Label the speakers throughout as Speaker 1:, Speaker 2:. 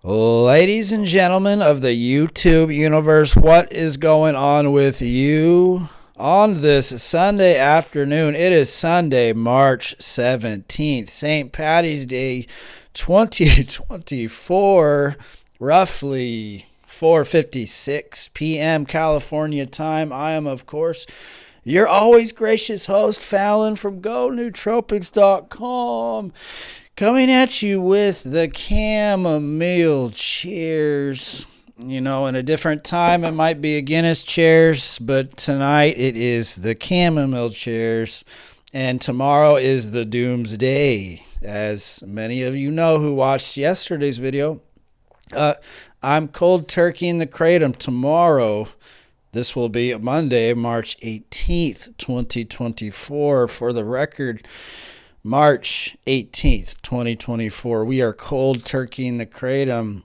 Speaker 1: Ladies and gentlemen of the YouTube universe, what is going on with you on this Sunday afternoon? It is Sunday, March 17th, St. Patty's Day 2024, roughly 4:56 p.m. California time. I am, of course, your always gracious host, Fallon from GoNootropics.com. Coming at you with the chamomile cheers. You know, in a different time, it might be a Guinness cheers, but tonight it is the chamomile cheers. And tomorrow is the doomsday. As many of you know who watched yesterday's video, I'm cold turkey in the kratom tomorrow. This will be Monday, March 18th, 2024. For the record, March 18th, 2024. We are cold turkey in the kratom.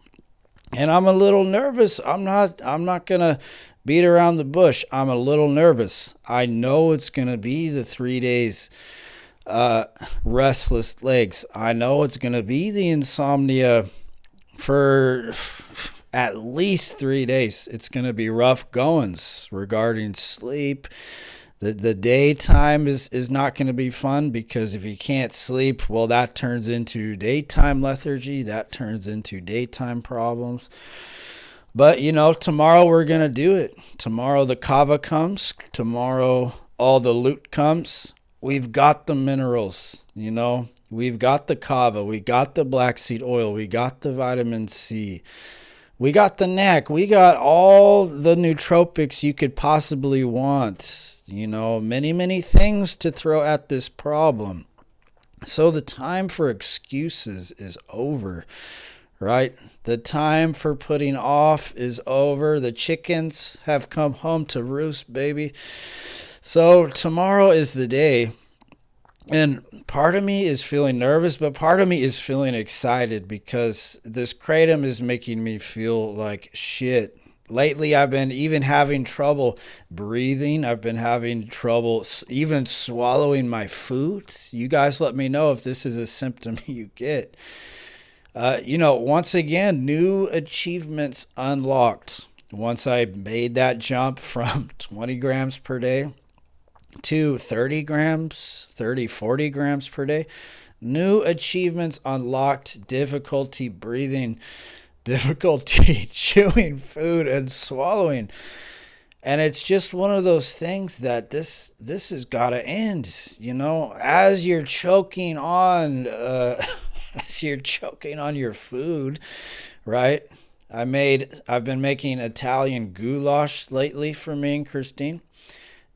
Speaker 1: And I'm a little nervous. I'm not going to beat around the bush. I'm a little nervous. I know it's going to be the 3 days restless legs. I know it's going to be the insomnia for at least 3 days. It's going to be rough goings regarding sleep. The daytime is not going to be fun, because if you can't sleep, well, that turns into daytime lethargy. That turns into daytime problems. But, you know, tomorrow we're going to do it. Tomorrow the kava comes. Tomorrow all the loot comes. We've got the minerals, you know. We've got the kava. We got the black seed oil. We got the vitamin C. We got the neck. We got all the nootropics you could possibly want. You know, many things to throw at this problem. So the time for excuses is over, right? The time for putting off is over. The chickens have come home to roost, baby. So tomorrow is the day. And part of me is feeling nervous, but part of me is feeling excited, because this kratom is making me feel like shit. Lately, I've been even having trouble breathing. I've been having trouble even swallowing my food. You guys let me know if this is a symptom you get. Once again, new achievements unlocked. Once I made that jump from 20 grams per day to 30 grams, 40 grams per day, new achievements unlocked. Difficulty breathing, difficulty chewing food and swallowing. And it's just one of those things that this has got to end. You know, as you're choking on as you're choking on your food, right? I've been making Italian goulash lately for me and Christine.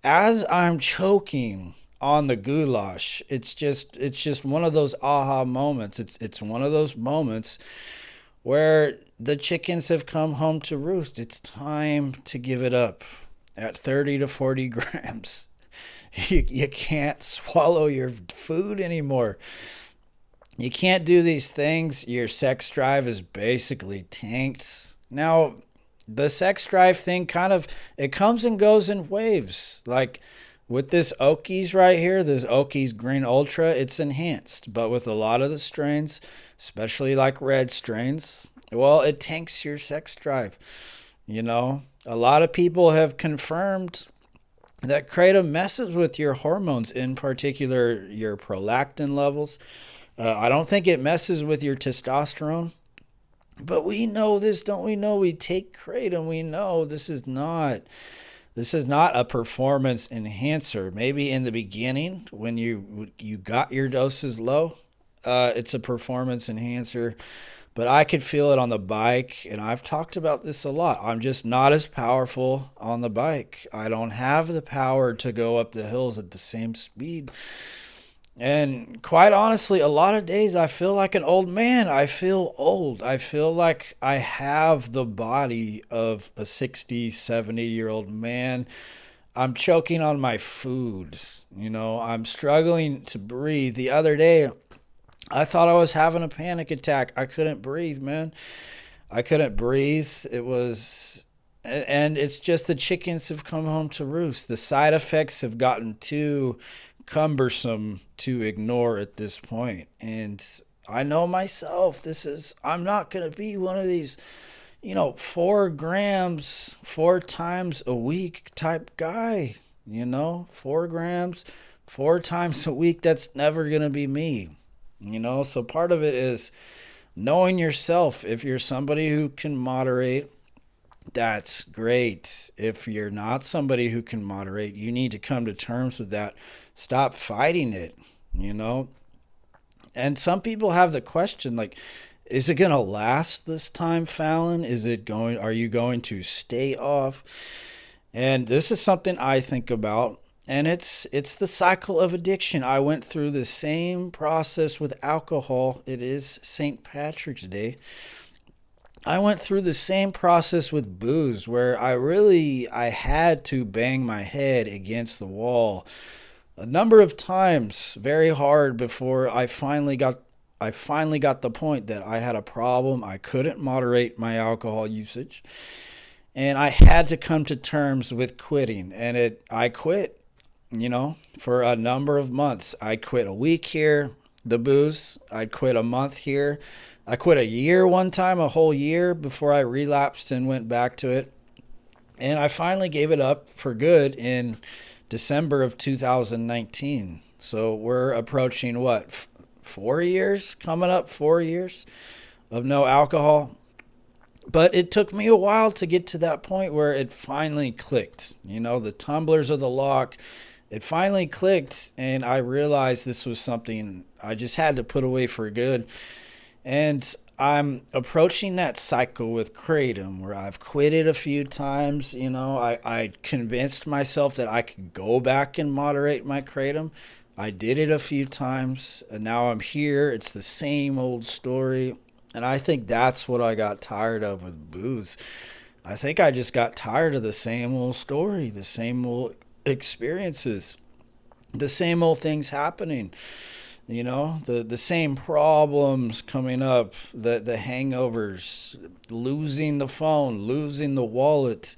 Speaker 1: As I'm choking on the goulash, it's just one of those aha moments. It's one of those moments where the chickens have come home to roost. It's time to give it up at 30 to 40 grams. You can't swallow your food anymore. You can't do these things. Your sex drive is basically tanked. Now, the sex drive thing it comes and goes in waves. Like with this Okies right here, this Okies Green Ultra, it's enhanced. But with a lot of the strains, especially like red strains, well, it tanks your sex drive. You know, a lot of people have confirmed that kratom messes with your hormones, in particular your prolactin levels. I don't think it messes with your testosterone. But we know this, don't we know? We take kratom. We know this is not a performance enhancer. Maybe in the beginning when you got your doses low, it's a performance enhancer. But I could feel it on the bike, and I've talked about this a lot. I'm just not as powerful on the bike. I don't have the power to go up the hills at the same speed. And quite honestly, a lot of days I feel like an old man. I feel old. I feel like I have the body of a 60, 70-year-old man. I'm choking on my food. You know, I'm struggling to breathe. The other day, I thought I was having a panic attack. I couldn't breathe, man. I couldn't breathe. And it's just the chickens have come home to roost. The side effects have gotten too cumbersome to ignore at this point. And I know myself. I'm not going to be one of these, 4 grams 4 times a week type guy. 4 grams 4 times a week. That's never going to be me. So part of it is knowing yourself. If you're somebody who can moderate, that's great. If you're not somebody who can moderate, you need to come to terms with that. Stop fighting it, you know? And some people have the question like, is it going to last this time, Fallon? Are you going to stay off? And this is something I think about. And it's the cycle of addiction. I went through the same process with alcohol. It is St. Patrick's Day. I went through the same process with booze where I had to bang my head against the wall a number of times very hard before I finally got the point that I had a problem. I couldn't moderate my alcohol usage and I had to come to terms with quitting, and I quit, for a number of months. I quit a week here, the booze. I'd quit a month here. I quit a year one time, a whole year before I relapsed and went back to it. And I finally gave it up for good in December of 2019. So we're approaching what, 4 years? Coming up 4 years of no alcohol. But it took me a while to get to that point where it finally clicked. The tumblers of the lock, it finally clicked, and I realized this was something I just had to put away for good. And I'm approaching that cycle with Kratom where I've quit it a few times. I convinced myself that I could go back and moderate my Kratom. I did it a few times, and now I'm here. It's the same old story. And I think that's what I got tired of with booze. I think I just got tired of the same old story, the same old experiences, the same old things happening. The same problems coming up, the hangovers, losing the phone, losing the wallet,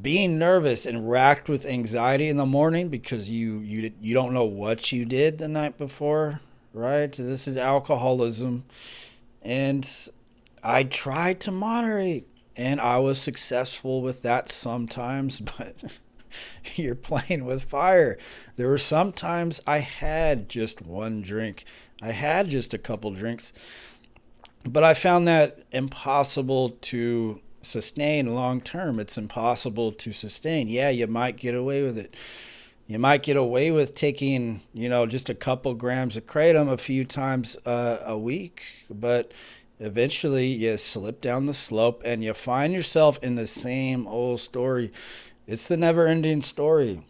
Speaker 1: being nervous and racked with anxiety in the morning because you don't know what you did the night before, right? This is alcoholism. And I tried to moderate, and I was successful with that sometimes, but you're playing with fire. There were some times I had just one drink. I had just a couple drinks. But I found that impossible to sustain long term. It's impossible to sustain. Yeah, you might get away with it. You might get away with taking, just a couple grams of Kratom a few times a week. But eventually you slip down the slope and you find yourself in the same old story. It's the never-ending story.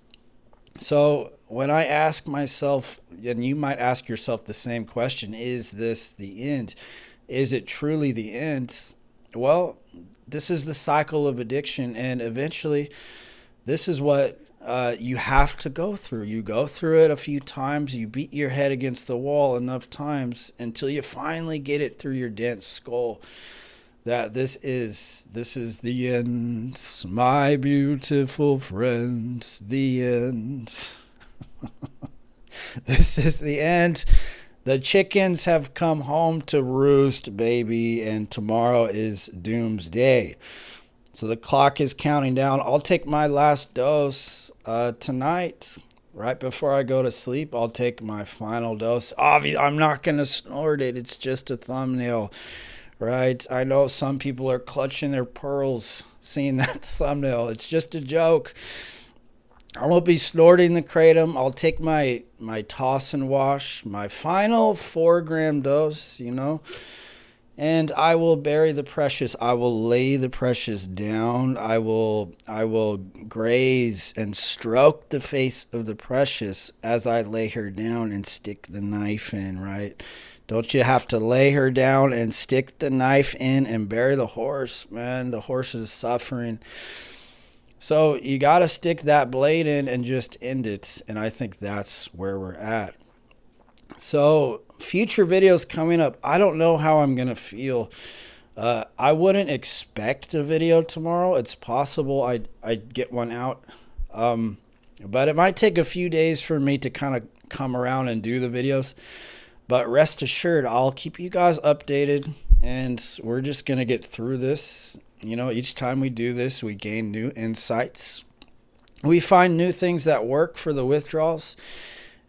Speaker 1: So when I ask myself, and you might ask yourself the same question, is this the end? Is it truly the end? Well, this is the cycle of addiction, and eventually this is what you have to go through. You go through it a few times, you beat your head against the wall enough times until you finally get it through your dense skull. That this is the end, my beautiful friend, the end. This is the end. The chickens have come home to roost, baby, and tomorrow is doomsday. So the clock is counting down. I'll take my last dose tonight. Right before I go to sleep, I'll take my final dose. Obviously, I'm not going to snort it. It's just a thumbnail. Right? I know some people are clutching their pearls seeing that thumbnail. It's just a joke. I won't be snorting the Kratom. I'll take my toss and wash, my final 4-gram dose, and I will bury the precious. I will lay the precious down. I will graze and stroke the face of the precious as I lay her down and stick the knife in, right? Don't you have to lay her down and stick the knife in and bury the horse, man? The horse is suffering. So you got to stick that blade in and just end it. And I think that's where we're at. So future videos coming up. I don't know how I'm going to feel. I wouldn't expect a video tomorrow. It's possible I'd get one out. But it might take a few days for me to kind of come around and do the videos. But rest assured, I'll keep you guys updated, and we're just going to get through this. Each time we do this, we gain new insights. We find new things that work for the withdrawals.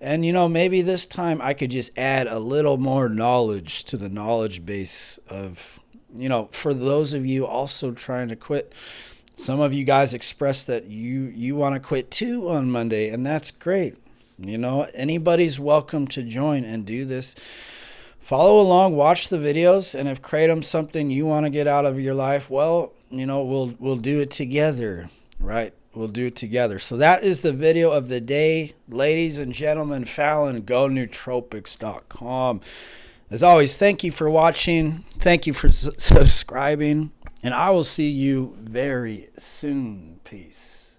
Speaker 1: And, maybe this time I could just add a little more knowledge to the knowledge base of, for those of you also trying to quit. Some of you guys expressed that you want to quit too on Monday, and that's great. Anybody's welcome to join and do this. Follow along, watch the videos, and if Kratom's something you want to get out of your life, well, we'll do it together, right? We'll do it together. So that is the video of the day. Ladies and gentlemen, Fallon, GoNootropics.com. As always, thank you for watching. Thank you for subscribing. And I will see you very soon. Peace.